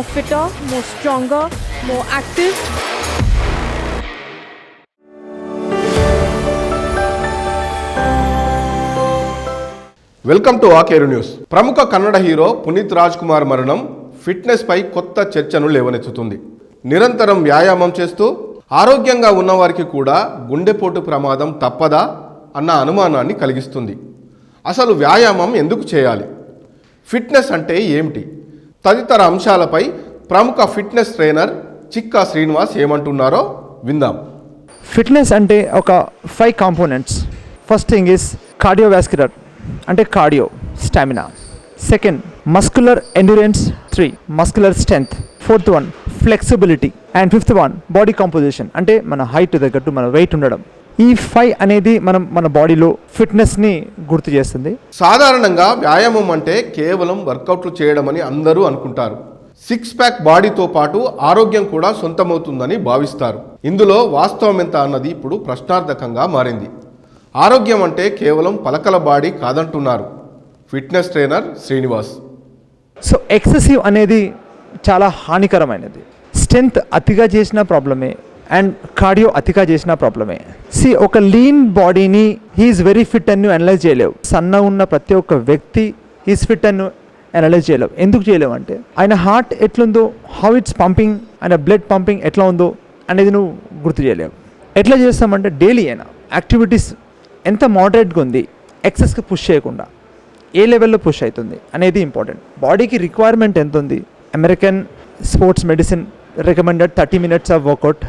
more fitter, more stronger, more active. Welcome to Akeru news. ప్రముఖ Kannada hero Puneeth Raj Kumar మరణం fitness పై కొత్త చర్చను లేవనెత్తుతుంది. నిరంతరం వ్యాయామం చేస్తూ ఆరోగ్యంగా ఉన్నవారికి కూడా గుండెపోటు ప్రమాదం తప్పదా అన్న అనుమానాన్ని కలిగిస్తుంది. అసలు వ్యాయామం ఎందుకు చేయాలి, ఫిట్నెస్ అంటే ఏమిటి తదితర అంశాలపై ప్రముఖ ఫిట్నెస్ ట్రైనర్ చిక్కా శ్రీనివాస్ ఏమంటున్నారో విందాం. ఫిట్నెస్ అంటే ఒక 5 components. First thing is cardiovascular అంటే cardio stamina, second muscular endurance, 3 muscular strength, 4th one flexibility, and 5th one body composition అంటే మన హైట్ తగ్గట్టు మన వెయిట్ ఉండడం. ఈ 5 అనేది మన బాడీలో ఫిట్నెస్ని గుర్తు చేస్తుంది. సాధారణంగా వ్యాయామం అంటే కేవలం వర్కౌట్లు చేయడం అని అందరూ అనుకుంటారు. 6 ప్యాక్ బాడీతో పాటు ఆరోగ్యం కూడా సొంతమవుతుందని భావిస్తారు. ఇందులో వాస్తవం ఎంత అన్నది ఇప్పుడు ప్రశ్నార్థకంగా మారింది. ఆరోగ్యం అంటే కేవలం పలకల బాడీ కాదంటున్నారు fitness trainer Srinivas. So excessive అనేది చాలా హానికరమైనది. స్ట్రెంగ్త్ అతిగా చేసిన ప్రాబ్లమే అండ్ కార్డియో అతిగా చేసిన ప్రాబ్లమే. ఒక లీన్ బాడీని హీఈస్ వెరీ ఫిట్ అని నువ్వు అనలైజ్ చేయలేవు. సన్న ఉన్న ప్రతి ఒక్క వ్యక్తి హీస్ ఫిట్ అని అనలైజ్ చేయలేవు. ఎందుకు చేయలేవు అంటే ఆయన హార్ట్ ఎట్లుందో, హౌ ఇట్స్ పంపింగ్, ఆయన బ్లడ్ పంపింగ్ ఎట్లా ఉందో అనేది నువ్వు గుర్తు చేయలేవు. ఎట్లా చేస్తామంటే డైలీ అయినా యాక్టివిటీస్ ఎంత మోడరేట్గా ఉంది, ఎక్సెస్కి పుష్ చేయకుండా ఏ లెవెల్లో పుష్ అవుతుంది అనేది ఇంపార్టెంట్. బాడీకి రిక్వైర్మెంట్ ఎంత ఉంది, American sports medicine recommended 30 minutes of work out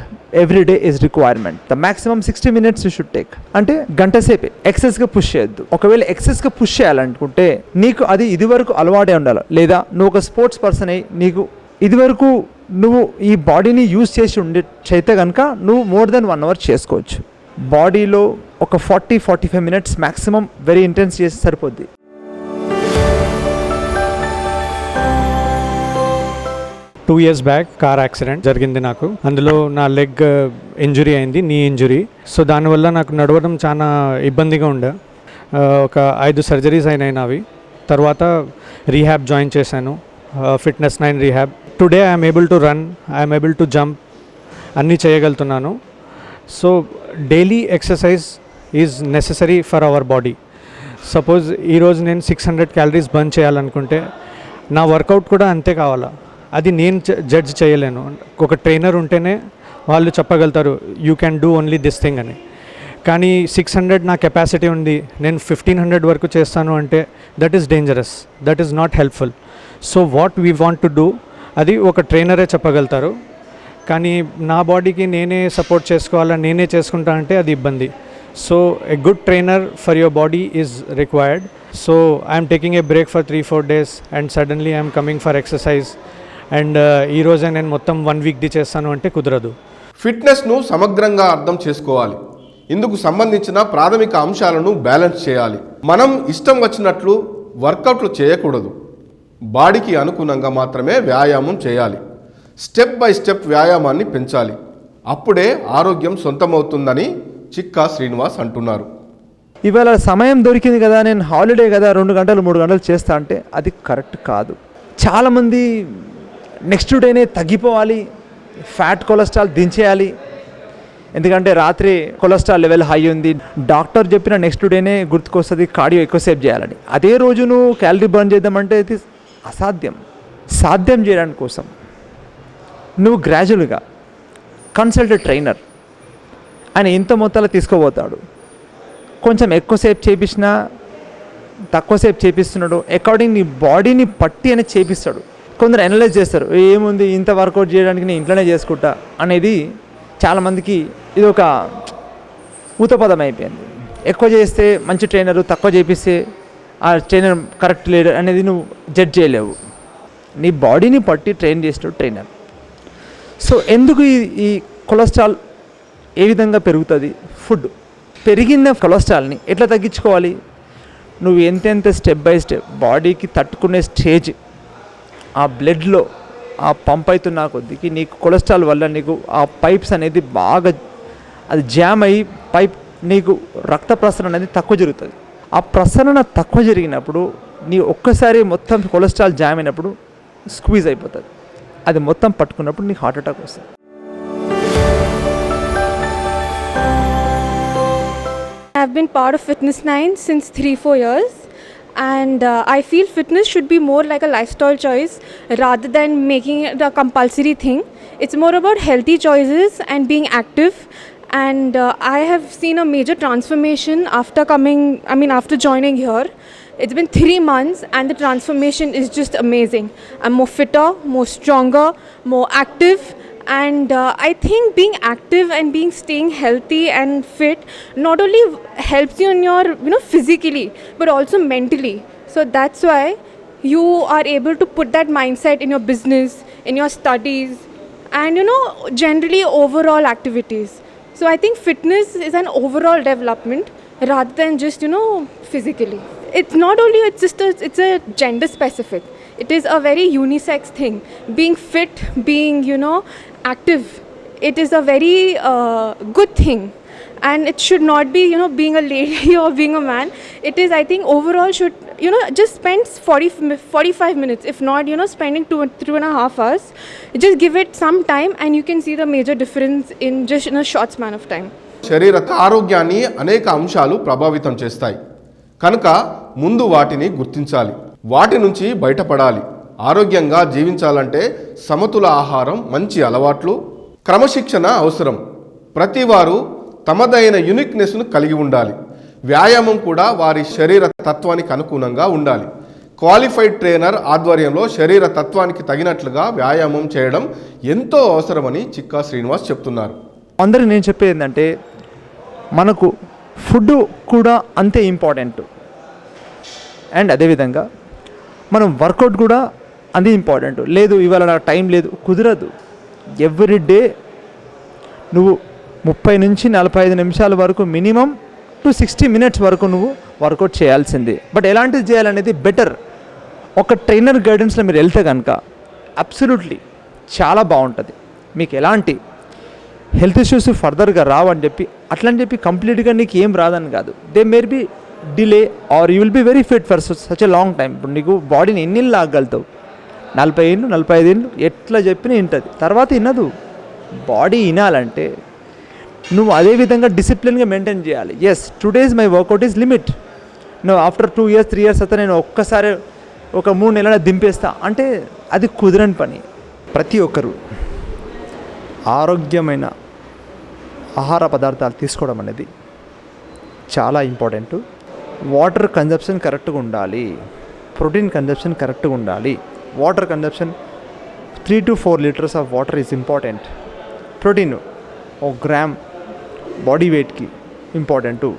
every day is requirement. The maximum 60 minutes you should take. అంటే గంట సేపే ఎక్సెస్గా పుష్ చేయొద్దు. ఒకవేళ ఎక్సెస్గా పుష్ చేయాలనుకుంటే నీకు అది ఇదివరకు అలవాటే ఉండాలి, లేదా నువ్వు ఒక స్పోర్ట్స్ పర్సన్ అయ్యి నీకు ఇదివరకు నువ్వు ఈ బాడీని యూజ్ చేసి చేస్తే కనుక నువ్వు మోర్ దెన్ 1 hour చేసుకోవచ్చు. బాడీలో ఒక 40-45 minutes మ్యాక్సిమం వెరీ ఇంటెన్స్ చేసి సరిపోద్ది. Two years back car accident జరిగింది నాకు. అందులో నా లెగ్ ఇంజురీ అయింది, నీ ఇంజురీ. సో దానివల్ల నాకు నడవడం చాలా ఇబ్బందిగా ఉండే. ఒక 5 సర్జరీస్ అయినాయి నావి. తర్వాత రీహాబ్ జాయిన్ చేశాను, fitness 9 rehab. Today I'm able to run, I'm able to jump, అన్నీ చేయగలుగుతున్నాను. So daily exercise is necessary for our body. Suppose ఈరోజు నేను 600 calories బర్న్ చేయాలనుకుంటే నా వర్కౌట్ కూడా అంతే కావాలా. అది నేను జడ్జ్ చేయలేను. ఒక ట్రైనర్ ఉంటేనే వాళ్ళు చెప్పగలుగుతారు you can do only this thing అని. కానీ 600 నా కెపాసిటీ ఉంది, నేను 1500 వరకు చేస్తాను అంటే that is dangerous, that is not helpful. So what we want to do అది ఒక ట్రైనరే చెప్పగలుగుతారు. కానీ నా బాడీకి నేనే సపోర్ట్ చేసుకోవాలా, నేనే చేసుకుంటా అంటే అది ఇబ్బంది. So a good trainer for your body is required. So I'm taking a break for 3-4 days and suddenly I'm coming for exercise. And ఈరోజే నేను మొత్తం 1 week చేస్తాను అంటే కుదరదు. ఫిట్నెస్ను సమగ్రంగా అర్థం చేసుకోవాలి. ఇందుకు సంబంధించిన ప్రాథమిక అంశాలను బ్యాలెన్స్ చేయాలి. మనం ఇష్టం వచ్చినట్లు వర్కౌట్లు చేయకూడదు. బాడీకి అనుగుణంగా మాత్రమే వ్యాయామం చేయాలి. స్టెప్ బై స్టెప్ వ్యాయామాన్ని పెంచాలి. అప్పుడే ఆరోగ్యం సొంతమవుతుందని చిక్కా శ్రీనివాస్ అంటున్నారు. ఇవాళ సమయం దొరికింది కదా, నేను హాలిడే కదా 2 గంటలు 3 గంటలు చేస్తా అంటే అది కరెక్ట్ కాదు. చాలామంది నెక్స్ట్ డేనే తగ్గిపోవాలి, ఫ్యాట్ కొలెస్ట్రాల్ దించేయాలి, ఎందుకంటే రాత్రి కొలెస్ట్రాల్ లెవెల్ హై ఉంది, డాక్టర్ చెప్పిన నెక్స్ట్ డేనే గుర్తుకొస్తుంది కార్డియో ఎక్కువసేపు చేయాలని. అదే రోజు నువ్వు క్యాలరీ బర్న్ చేద్దామంటే ఇది అసాధ్యం. సాధ్యం చేయడానికి కోసం నువ్వు గ్రాడ్యువల్గా కన్సల్ట్ ట్రైనర్, ఆయన ఇంత మొత్తాలు తీసుకోబోతాడు. కొంచెం ఎక్కువసేపు చేపించినా తక్కువసేపు చేపిస్తున్నాడు అకార్డింగ్ నీ బాడీని పట్టి అని చేపిస్తాడు. కొందరు అనలైజ్ చేస్తారు, ఏముంది ఇంత వర్కౌట్ చేయడానికి నేను ఇంట్లోనే చేసుకుంటా అనేది చాలామందికి ఇది ఒక ఊతపదం అయిపోయింది. ఎక్కువ చేస్తే మంచి ట్రైనరు, తక్కువ చేపిస్తే ఆ ట్రైనర్ కరెక్ట్ లేడు అనేది నువ్వు జడ్జ్ చేయలేవు. నీ బాడీని పట్టి ట్రైన్ చేస్తాడు ట్రైనర్. సో ఎందుకు ఈ కొలెస్ట్రాల్ ఏ విధంగా పెరుగుతుంది? ఫుడ్. పెరిగిన కొలెస్ట్రాల్ని ఎట్లా తగ్గించుకోవాలి? నువ్వు ఎంతెంత స్టెప్ బై స్టెప్ బాడీకి తట్టుకునే స్టేజ్ ఆ బ్లడ్లో ఆ పంప్ అవుతున్న కొద్దికి నీకు కొలెస్ట్రాల్ వల్ల నీకు ఆ పైప్స్ అనేది బాగా అది జామ్ అయ్యి పైప్ నీకు రక్త ప్రసరణ అనేది తక్కువ జరుగుతుంది. ఆ ప్రసరణ తక్కువ జరిగినప్పుడు నీ ఒక్కసారి మొత్తం కొలెస్ట్రాల్ జామ్ అయినప్పుడు స్క్వీజ్ అయిపోతుంది. అది మొత్తం పట్టుకున్నప్పుడు నీకు హార్ట్ అటాక్ వస్తుంది. I've been part of Fitness 9 since 3-4 years, and I feel fitness should be more like a lifestyle choice rather than making it a compulsory thing. It's more about healthy choices and being active, and I have seen a major transformation after joining here. It's been 3 months and the transformation is just amazing. I'm more fitter, more stronger, more active. And I think being active and staying healthy and fit not only helps you in your physically but also mentally. So that's why you are able to put that mindset in your business, in your studies, and generally overall activities. So I think fitness is an overall development rather than just physically. It's not only it's a gender specific. It is a very unisex thing. Being fit, being active, it is a very good thing, and it should not be being a lady or being a man. It is, I think, overall should just spend 45 minutes, if not spending 2.5 hours. Just give it some time and you can see the major difference in just a short span of time. శరీర ఆరోగ్యాన్ని అనేక అంశాలు ప్రభావితం చేస్తాయి కనుక ముందు వాటిని గుర్తించాలి, వాటి నుంచి బయటపడాలి. ఆరోగ్యంగా జీవించాలంటే సమతుల ఆహారం, మంచి అలవాట్లు, క్రమశిక్షణ అవసరం. ప్రతివారు తమదైన యూనిక్నెస్ను కలిగి ఉండాలి. వ్యాయామం కూడా వారి శరీర తత్వానికి అనుగుణంగా ఉండాలి. క్వాలిఫైడ్ ట్రైనర్ ఆధ్వర్యంలో శరీర తత్వానికి తగినట్లుగా వ్యాయామం చేయడం ఎంతో అవసరమని చిక్కా శ్రీనివాస్ చెప్తున్నారు. అందరికి నేను చెప్పేది ఏంటంటే మనకు ఫుడ్ కూడా అంతే ఇంపార్టెంట్, అండ్ అదేవిధంగా మనం వర్కౌట్ కూడా అంతే ఇంపార్టెంట్. లేదు ఇవాళ నాకు టైం లేదు, కుదరదు. ఎవ్రీ డే నువ్వు 30 నుంచి 45 నిమిషాల వరకు మినిమం టు 60 మినిట్స్ వరకు నువ్వు వర్కౌట్ చేయాల్సిందే. బట్ ఎలాంటిది చేయాలనేది బెటర్ ఒక ట్రైనర్ గైడెన్స్లో మీరు వెళ్తే కనుక అబ్సల్యూట్లీ చాలా బాగుంటుంది. మీకు ఎలాంటి హెల్త్ ఇష్యూస్ ఫర్దర్గా రావని చెప్పి అట్లని చెప్పి కంప్లీట్గా నీకు ఏం రాదని కాదు. They may be delay or you will be very fit for such a long time. ఇప్పుడు నీకు బాడీని ఎన్ని లాగలుగుతావు? 40 ఏళ్ళు 45 ఏళ్ళు ఎట్లా చెప్పినా వింటుంది, తర్వాత వినదు. బాడీ వినాలంటే నువ్వు అదేవిధంగా డిసిప్లిన్గా మెయింటైన్ చేయాలి. Yes, today's my workout is limit. నువ్వు ఆఫ్టర్ 2 years 3 years అయితే నేను ఒక్కసారి ఒక 3 నెలల దింపేస్తా అంటే అది కుదరని పని. ప్రతి ఒక్కరు ఆరోగ్యమైన ఆహార పదార్థాలు తీసుకోవడం అనేది చాలా ఇంపార్టెంట్. వాటర్ కన్జంప్షన్ కరెక్ట్గా ఉండాలి, ప్రోటీన్ కన్జంప్షన్ కరెక్ట్గా ఉండాలి. Water consumption 3 to 4 liters of water is important. Protein 1 gram body వెయిట్కి ఇంపార్టెంటు.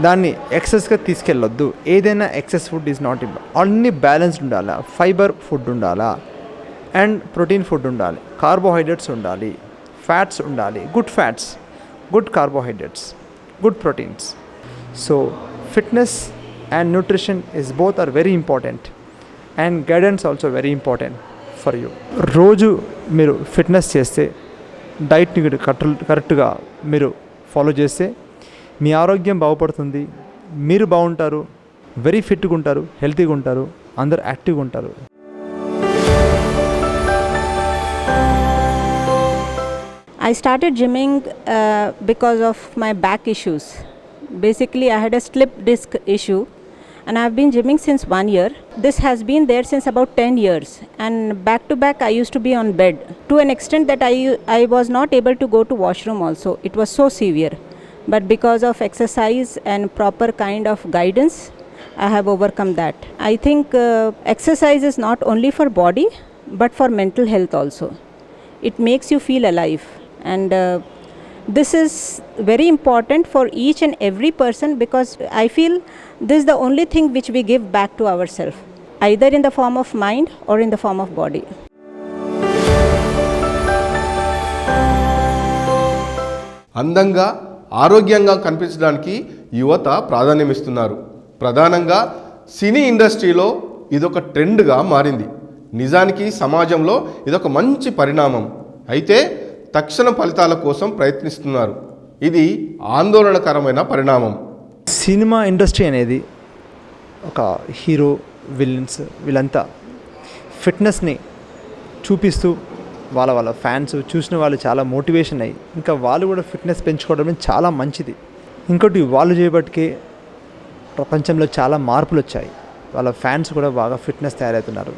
దాన్ని ఎక్సెస్గా తీసుకెళ్ళొద్దు. ఏదైనా excess food is not important. అన్నీ బ్యాలెన్స్డ్ ఉండాలా. ఫైబర్ ఫుడ్ ఉండాలా అండ్ ప్రోటీన్ ఫుడ్ ఉండాలి. కార్బోహైడ్రేట్స్ ఉండాలి, ఫ్యాట్స్ ఉండాలి. Good fats, good carbohydrates, good proteins. So fitness and nutrition is both are very important and guidance also very important for you. రోజు మీరు fitness చేస్తే, డైట్ని కరెక్ట్గా మీరు ఫాలో చేస్తే మీ ఆరోగ్యం బాగుపడుతుంది, మీరు బాగుంటారు, వెరీ ఫిట్గా ఉంటారు, హెల్తీగా ఉంటారు, అందరు యాక్టివ్గా ఉంటారు. I started gymming because of my back issues. Basically, I had a slip disc issue and I have been gymming since 1 year. This has been there since about 10 years, and back to back I used to be on bed to an extent that I was not able to go to washroom also. It was so severe, but because of exercise and proper kind of guidance, I have overcome that. I think exercise is not only for body but for mental health also. It makes you feel alive, and this is very important for each and every person, because I feel this is the only thing which we give back to ourselves, either in the form of mind or in the form of body. అందంగా ఆరోగ్యంగా కనిపించడానికి యువత ప్రాధాన్యమిస్తున్నారు. ప్రధానంగా సినీ ఇండస్ట్రీలో ఇదొక ట్రెండ్గా మారింది. నిజానికి సమాజంలో ఇదొక మంచి పరిణామం. అయితే తక్షణ ఫలితాల కోసం ప్రయత్నిస్తున్నారు. ఇది ఆందోళనకరమైన పరిణామం. సినిమా ఇండస్ట్రీ అనేది ఒక హీరో, విలన్స్ వీళ్ళంతా ఫిట్నెస్ని చూపిస్తూ వాళ్ళ ఫ్యాన్స్ చూసిన వాళ్ళు చాలా మోటివేషన్ అయ్యి ఇంకా వాళ్ళు కూడా ఫిట్నెస్ పెంచుకోవడం చాలా మంచిది. ఇంకోటి వాళ్ళు చేయబట్టికే ప్రపంచంలో చాలా మార్పులు వచ్చాయి. వాళ్ళ ఫ్యాన్స్ కూడా బాగా ఫిట్నెస్ తయారవుతున్నారు.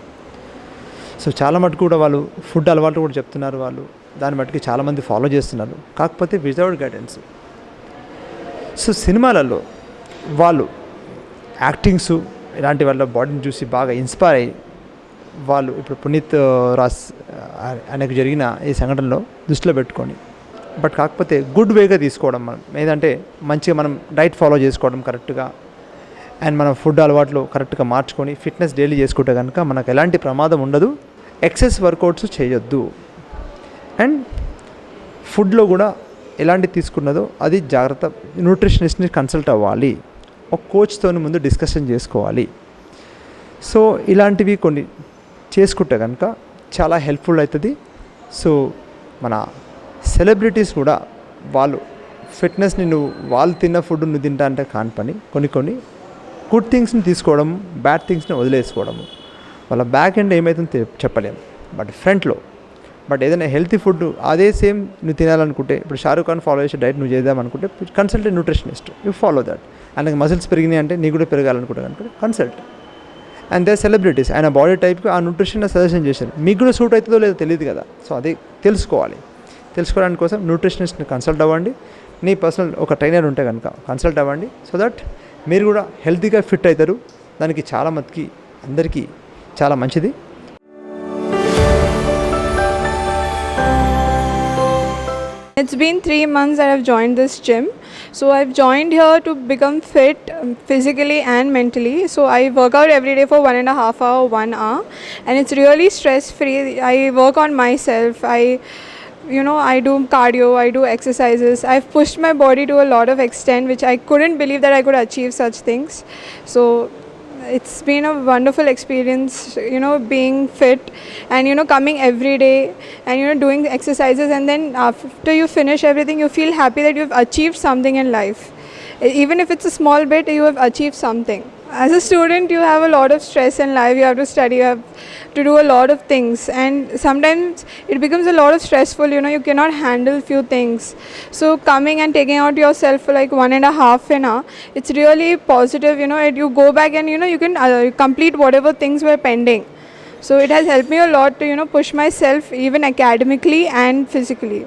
సో చాలా మటుకు కూడా వాళ్ళు ఫుడ్ అలవాటు కూడా చెప్తున్నారు. వాళ్ళు దాన్ని బట్టి చాలామంది ఫాలో చేస్తున్నారు, కాకపోతే వితౌట్ గైడెన్స్. సో సినిమాలలో వాళ్ళు యాక్టింగ్స్ ఇలాంటి వాళ్ళ బాడీని చూసి బాగా ఇన్స్పైర్ అయ్యి వాళ్ళు ఇప్పుడు పునీత్ రాజ్ ఆయనకు జరిగిన ఈ సంఘటనలో దృష్టిలో పెట్టుకొని బట్ కాకపోతే గుడ్ వేగా తీసుకోవడం, మనం ఏదంటే మంచిగా మనం డైట్ ఫాలో చేసుకోవడం కరెక్ట్గా అండ్ మనం ఫుడ్ అలవాట్లు కరెక్ట్గా మార్చుకొని ఫిట్నెస్ డైలీ చేసుకుంటే కనుక మనకు ఎలాంటి ప్రమాదం ఉండదు. ఎక్సెస్ వర్కౌట్స్ చేయొద్దు అండ్ ఫుడ్లో కూడా ఎలాంటి తీసుకున్నదో అది జాగ్రత్త. న్యూట్రిషనిస్ట్ని కన్సల్ట్ అవ్వాలి, ఒక కోచ్తో ముందు డిస్కషన్ చేసుకోవాలి. సో ఇలాంటివి కొన్ని చేసుకుంటే కనుక చాలా హెల్ప్ఫుల్ అవుతుంది. సో మన సెలబ్రిటీస్ కూడా వాళ్ళు ఫిట్నెస్ని వాళ్ళు తిన్న ఫుడ్ నువ్వు తింటా అంటే కాని పని, కొన్ని గుడ్ థింగ్స్ని తీసుకోవడం, బ్యాడ్ థింగ్స్ని వదిలేసుకోవడము. వాళ్ళ బ్యాక్ ఎండ్ ఏమవుతుందో చెప్పలేము, బట్ ఫ్రంట్లో ఏదైనా హెల్తీ ఫుడ్ అదే సేమ్ నువ్వు తినాలనుకుంటే, ఇప్పుడు షారూఖ్ ఖాన్ ఫాలో చేసే డైట్ నువ్వు చేద్దామనుకుంటే consult nutritionist, you follow that. ఆయనకు మసిల్స్ పెరిగినాయి అంటే నీకు కూడా పెరగాలనుకుంటే కనుక కన్సల్ట్. అండ్ దే సెలబ్రిటీస్ ఆయన బాడీ టైప్కి ఆ న్యూట్రిషన్ సజెషన్ చేశారు, మీకు కూడా సూట్ అవుతుందో లేదో తెలియదు కదా. సో అది తెలుసుకోవడానికి కోసం న్యూట్రిషనిస్ట్ని కన్సల్ట్ అవ్వండి. నీ పర్సనల్ ఒక ట్రైనర్ ఉంటే కనుక కన్సల్ట్ అవ్వండి. సో దట్ మీరు కూడా హెల్తీగా ఫిట్ అవుతారు. దానికి చాలా మందికి అందరికీ చాలా మంచిది. It's been 3 months that I've joined this gym. So I've joined here to become fit physically and mentally. So I work out every day for 1.5 hours, 1 hour, and it's really stress free. I work on myself. I do cardio, I do exercises. I've pushed my body to a lot of extent which I couldn't believe that I could achieve such things. So it's been a wonderful experience, being fit and coming every day and doing exercises, and then after you finish everything you feel happy that you've achieved something in life. Even if it's a small bit, you have achieved something. As a student, you have a lot of stress in life. You have to study, you have to do a lot of things, and sometimes it becomes a lot of stressful. You cannot handle few things. So coming and taking out yourself for like 1.5 hour, it's really positive. You go back and you can complete whatever things were pending. So it has helped me a lot to push myself even academically and physically.